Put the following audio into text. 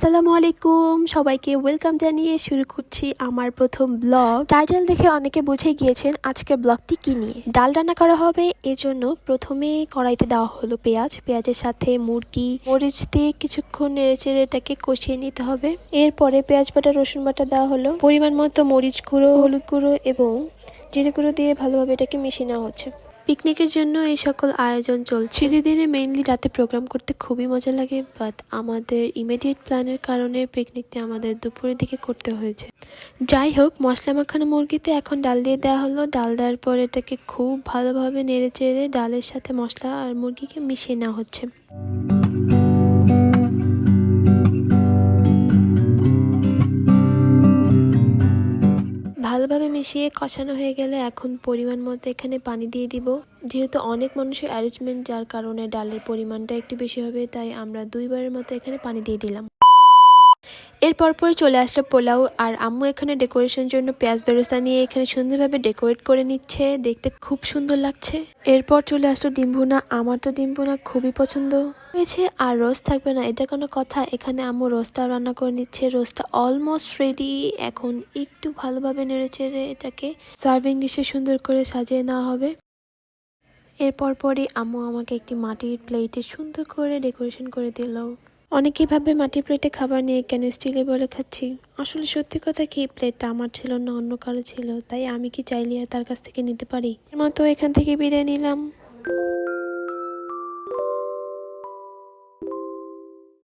আসসালামু আলাইকুম, সবাইকে ওয়েলকাম জানিয়ে শুরু করছি আমার প্রথম ব্লগ। টাইটেল দেখে অনেকে বুঝে গিয়েছেন আজকে ব্লগটি কি নিয়ে। ডাল রান্না করা হবে, এজন্য প্রথমে কড়াইতে দেওয়া হলো পেঁয়াজের সাথে মুরগি মরিচ দিয়ে কিছুক্ষণ নেড়েচেড়ে এটাকে কষিয়ে নিতে হবে। এরপরে পেঁয়াজ বাটা রসুন বাটা দেওয়া হলো, পরিমাণ মতো মরিচ গুঁড়ো, হলুদ গুঁড়ো এবং জিরে গুঁড়ো দিয়ে ভালোভাবে এটাকে মিশিয়ে নেওয়া হচ্ছে। পিকনিকের জন্য এই সকল আয়োজন চলছে। শীতের দিনে মেইনলি রাতে প্রোগ্রাম করতে খুবই মজা লাগে, বাট আমাদের ইমিডিয়েট প্ল্যানের কারণে পিকনিকটা আমাদের দুপুরের দিকে করতে হয়েছে। যাই হোক, মশলা মাখানো মুরগিতে এখন ডাল দিয়ে দেওয়া হলো। ডাল দেওয়ার পর এটাকে খুব ভালোভাবে নেড়ে চেড়ে ডালের সাথে মশলা আর মুরগিকে মিশিয়ে নেওয়া হচ্ছে। ভালোভাবে মিশিয়ে কষানো হয়ে গেলে এখন পরিমাণ মতো এখানে পানি দিয়ে দিব। যেহেতু অনেক মানুষের অ্যারেঞ্জমেন্ট, যার কারণে ডালের পরিমাণটা একটু বেশি হবে, তাই আমরা 2বারের মতো এখানে পানি দিয়ে দিলাম। এরপর চলে আসলো পোলাও, আর আম্মু এখানে ডেকোরেশনের জন্য পেঁয়াজ বেরেস্তা নিয়ে এখানে সুন্দরভাবে ডেকোরেট করে নিচ্ছে, দেখতে খুব সুন্দর লাগছে। এরপর চলে আসলো ডিম ভুনা। আমার তো ডিম ভুনা খুবই পছন্দ হয়েছে। আর রোস্ট থাকবে না এটা কোনো কথা, এখানে আম্মু রোস্টটা রান্না করে নিচ্ছে। রোস্টটা অলমোস্ট রেডি। এখন একটু ভালোভাবে নেড়েচেড়ে এটাকে সার্ভিং ডিশে সুন্দর করে সাজিয়ে নেওয়া হবে। পরই আম্মু আমাকে একটি মাটির প্লেটে সুন্দর করে ডেকোরেশন করে দিল। অনেকেই ভাবে মাটির প্লেটে খাবার নিয়ে কেন স্টিলে বলে খাচ্ছি। আসলে সত্যি কথা কি, প্লেটটা আমার ছিল না, অন্য কারো ছিল, তাই আমি কি চাইলে আর তার কাছ থেকে নিতে পারি। এর মতো এখান থেকে বিদায় নিলাম।